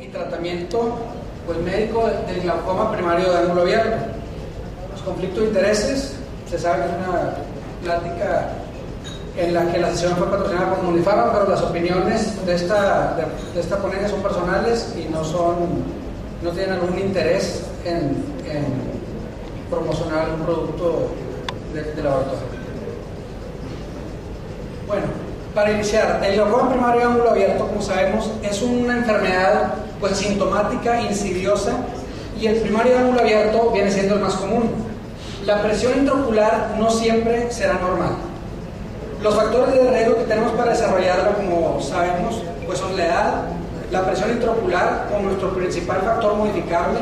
y tratamiento pues, médico del glaucoma primario de ángulo abierto. Los conflictos de intereses, se sabe que es una plática en la que la sesión fue patrocinada por Munifarma, pero las opiniones de esta ponencia son personales y no tienen algún interés en promocionar un producto de laboratorio. Bueno, para iniciar, el glaucoma primario de ángulo abierto, como sabemos, es una enfermedad pues sintomática, insidiosa, y el primario de ángulo abierto viene siendo el más común. La presión intraocular no siempre será normal. Los factores de riesgo que tenemos para desarrollarla, como sabemos, pues son la edad, la presión intraocular como nuestro principal factor modificable,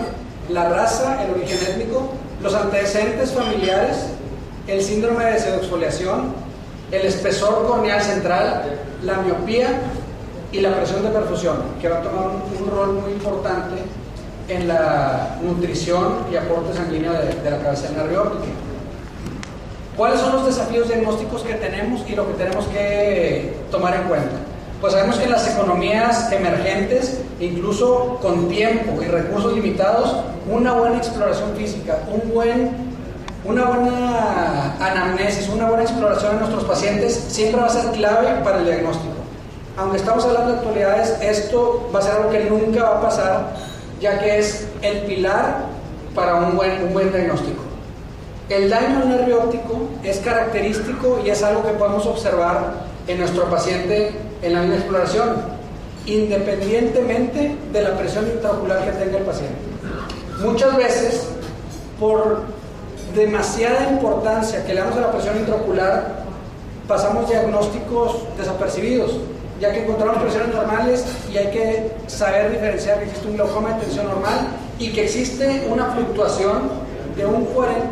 la raza, el origen étnico, los antecedentes familiares, el síndrome de pseudoexfoliación, el espesor corneal central, la miopía y la presión de perfusión, que va a tomar un rol muy importante en la nutrición y aporte sanguíneo de la cabecera nervio óptica. ¿Cuáles son los desafíos diagnósticos que tenemos y lo que tenemos que tomar en cuenta? Pues sabemos que en las economías emergentes, incluso con tiempo y recursos limitados, una buena exploración física, una buena anamnesis, una buena exploración de nuestros pacientes siempre va a ser clave para el diagnóstico. Aunque estamos hablando de actualidades, esto va a ser algo que nunca va a pasar, ya que es el pilar para un buen diagnóstico. El daño al nervio óptico es característico y es algo que podemos observar en nuestro paciente en la misma exploración, independientemente de la presión intraocular que tenga el paciente. Muchas veces, por demasiada importancia que le damos a la presión intraocular, pasamos diagnósticos desapercibidos, ya que encontramos presiones normales y hay que saber diferenciar que existe un glaucoma de tensión normal y que existe una fluctuación de un 40%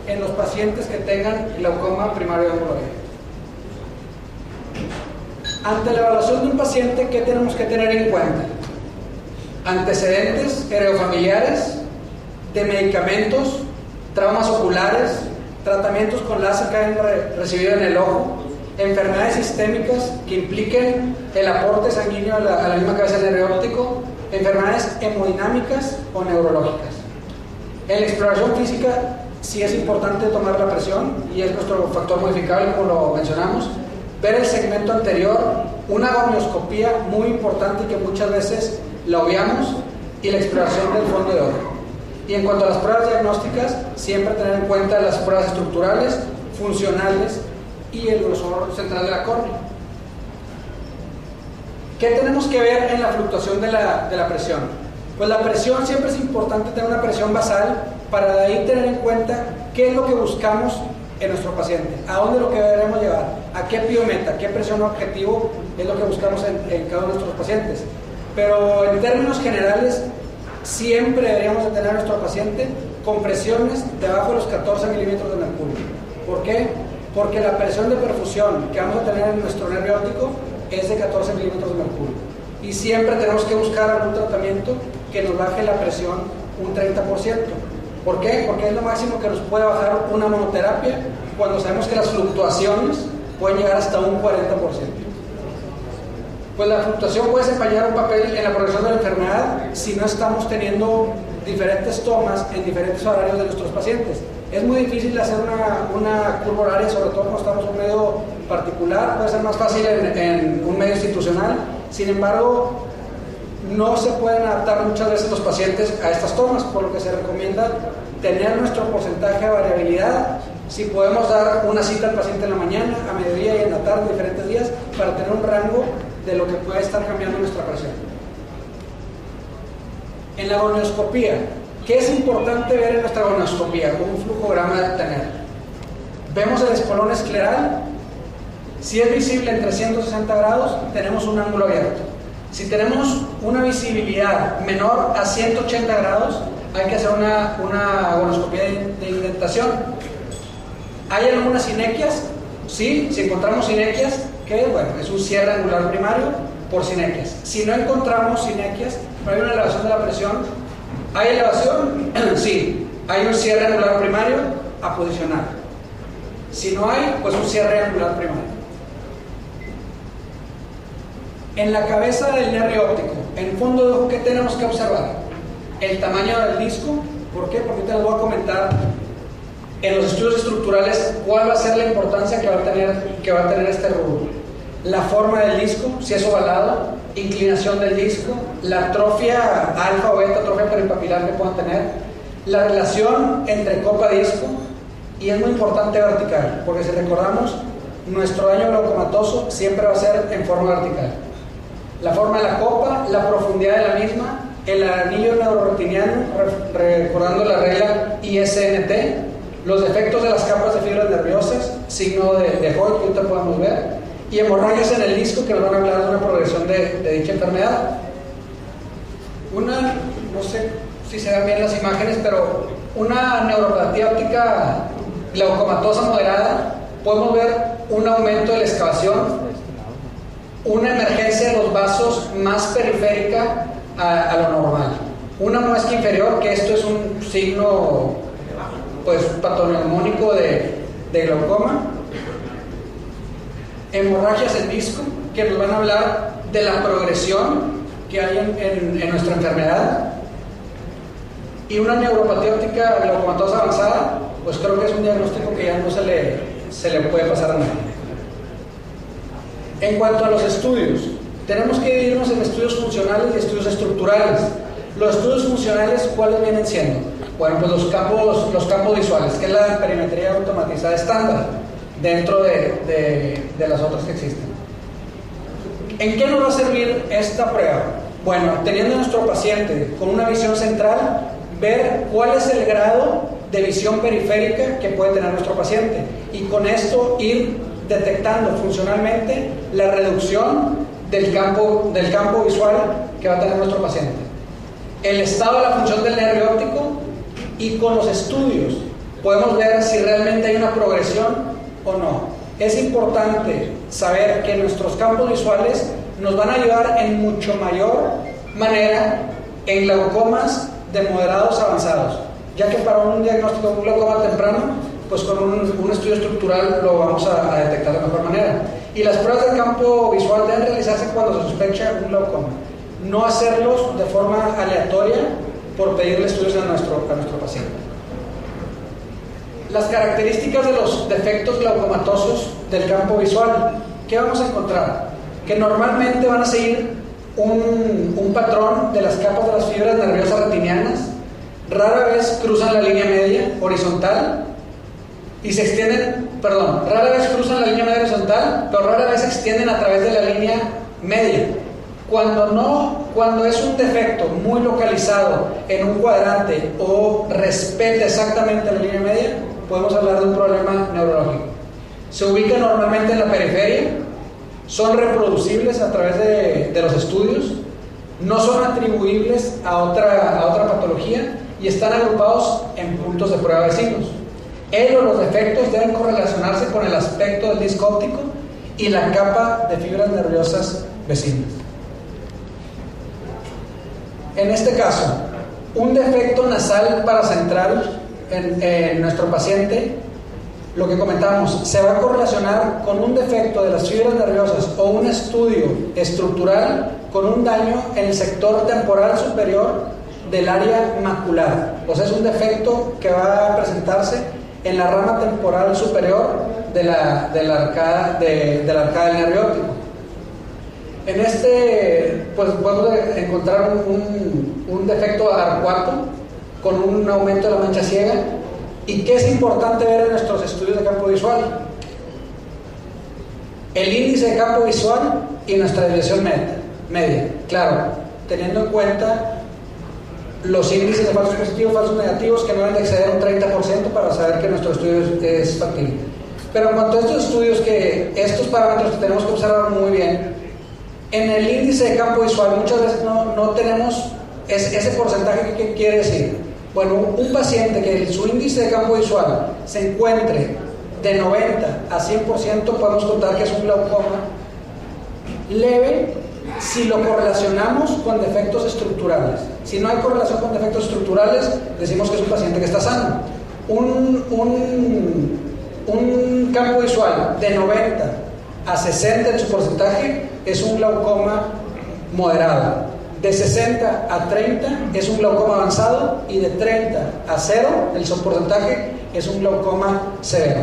en los pacientes que tengan glaucoma primario de ángulo abierto. Ante la evaluación de un paciente, ¿qué tenemos que tener en cuenta? Antecedentes heredofamiliares, de medicamentos, traumas oculares, tratamientos con láser que hayan recibido en el ojo, enfermedades sistémicas que impliquen el aporte sanguíneo a la misma cabeza del nervio óptico, enfermedades hemodinámicas o neurológicas. En la exploración física sí es importante tomar la presión y es nuestro factor modificable, como lo mencionamos. Ver el segmento anterior, una gonioscopía muy importante que muchas veces la obviamos, y la exploración del fondo de ojo. Y en cuanto a las pruebas diagnósticas, siempre tener en cuenta las pruebas estructurales, funcionales y el grosor central de la córnea. ¿Qué tenemos que ver en la fluctuación de la presión? Pues la presión, siempre es importante tener una presión basal para de ahí tener en cuenta qué es lo que buscamos en nuestro paciente, a dónde lo queremos llevar, a qué piometa, qué presión objetivo es lo que buscamos en cada uno de nuestros pacientes. Pero en términos generales, siempre deberíamos de tener a nuestro paciente con presiones debajo de los 14 milímetros de mercurio. ¿Por qué? Porque la presión de perfusión que vamos a tener en nuestro nervio óptico es de 14 milímetros de mercurio. Y siempre tenemos que buscar algún tratamiento que nos baje la presión un 30%. ¿Por qué? Porque es lo máximo que nos puede bajar una monoterapia cuando sabemos que las fluctuaciones pueden llegar hasta un 40%. Pues la fluctuación puede desempeñar un papel en la progresión de la enfermedad si no estamos teniendo diferentes tomas en diferentes horarios de nuestros pacientes. Es muy difícil hacer una curva horaria, sobre todo cuando estamos en un medio particular. Puede ser más fácil en un medio institucional. Sin embargo, no se pueden adaptar muchas veces los pacientes a estas tomas, por lo que se recomienda tener nuestro porcentaje de variabilidad. Si podemos dar una cita al paciente en la mañana, a mediodía y en la tarde, diferentes días, para tener un rango de lo que puede estar cambiando nuestra presión. En la gonioscopía, ¿qué es importante ver en nuestra gonioscopía? Un flujograma de tener. Vemos el espolón escleral. Si es visible en 360 grados, tenemos un ángulo abierto. Si tenemos una visibilidad menor a 180 grados, hay que hacer una gonioscopía de indentación. ¿Hay algunas sinequias? Sí, si encontramos sinequias, que bueno, es un cierre angular primario por sinequias. Si no encontramos sinequias, pero hay una elevación de la presión. ¿Hay elevación? Sí, hay un cierre angular primario aposicional. Si no hay, pues un cierre angular primario. En la cabeza del nervio óptico, en fondo de ojo, ¿qué tenemos que observar? El tamaño del disco. ¿Por qué? Porque te lo voy a comentar en los estudios estructurales cuál va a ser la importancia que va a tener este rubro. La forma del disco, si es ovalado, inclinación del disco, la atrofia alfa o beta, atrofia peripapilar que puedan tener, la relación entre copa-disco, y es muy importante vertical, porque si recordamos, nuestro daño glaucomatoso siempre va a ser en forma vertical. La forma de la copa, la profundidad de la misma, el anillo neuroretiniano, recordando la regla ISNT, los defectos de las capas de fibras nerviosas, signo de Hoyt que ahorita podemos ver, y hemorragias en el disco que nos van a hablar de una progresión de dicha enfermedad. No sé si se ven bien las imágenes, pero una neuropatía óptica glaucomatosa moderada, podemos ver un aumento de la excavación, una emergencia de los vasos más periférica a lo normal, una muesca inferior, que esto es un signo pues patoneumónico de glaucoma, hemorragias en disco que nos van a hablar de la progresión que hay en nuestra enfermedad, y una neuropatía óptica glaucomatosa avanzada, pues creo que es un diagnóstico que ya no se le puede pasar a nadie. En cuanto a los estudios, tenemos que dividirnos en estudios funcionales y estudios estructurales. Los estudios funcionales, ¿cuáles vienen siendo? Bueno, pues los campos visuales, que es la perimetría automatizada estándar dentro de las otras que existen. ¿En qué nos va a servir esta prueba? Bueno, teniendo a nuestro paciente con una visión central, ver cuál es el grado de visión periférica que puede tener nuestro paciente, y con esto ir detectando funcionalmente la reducción del campo visual que va a tener nuestro paciente, el estado de la función del nervio óptico, y con los estudios podemos ver si realmente hay una progresión o no. Es importante saber que nuestros campos visuales nos van a ayudar en mucho mayor manera en glaucomas de moderados a avanzados, ya que para un diagnóstico de un glaucoma temprano, pues con un estudio estructural lo vamos a detectar de mejor manera. Y las pruebas del campo visual deben realizarse cuando se sospecha un glaucoma, no hacerlos de forma aleatoria por pedirle estudios a nuestro paciente. Las características de los defectos glaucomatosos del campo visual, ¿qué vamos a encontrar? Que normalmente van a seguir un patrón de las capas de las fibras nerviosas retinianas, rara vez cruzan la línea media horizontal y se extienden, rara vez cruzan la línea media horizontal, pero rara vez se extienden a través de la línea media. Cuando es un defecto muy localizado en un cuadrante o respeta exactamente la línea media, podemos hablar de un problema neurológico. Se ubica normalmente en la periferia, son reproducibles a través de los estudios, no son atribuibles a otra patología y están agrupados en puntos de prueba de signos. Los defectos deben correlacionarse con el aspecto del disco óptico y la capa de fibras nerviosas vecinas. En este caso, un defecto nasal paracentral en nuestro paciente, lo que comentamos, se va a correlacionar con un defecto de las fibras nerviosas o un estudio estructural con un daño en el sector temporal superior del área macular. O sea, es un defecto que va a presentarse en la rama temporal superior de la arcada del nervio óptico. En este, pues podemos encontrar un defecto arcuato con un aumento de la mancha ciega. ¿Y qué es importante ver en nuestros estudios de campo visual? El índice de campo visual y nuestra desviación media. Claro, teniendo en cuenta los índices de falsos positivos, falsos negativos, que no deben de exceder un 30% para saber que nuestro estudio es factible. Pero en cuanto a estos estudios, estos parámetros que tenemos que observar muy bien, en el índice de campo visual muchas veces no tenemos ese porcentaje. ¿Qué quiere decir? Bueno, un paciente que su índice de campo visual se encuentre de 90 a 100%, podemos contar que es un glaucoma leve si lo correlacionamos con defectos estructurales. Si no hay correlación con defectos estructurales, decimos que es un paciente que está sano. Un campo visual de 90 a 60 en su porcentaje, es un glaucoma moderado. De 60 a 30 es un glaucoma avanzado y de 30 a 0, el porcentaje, es un glaucoma severo.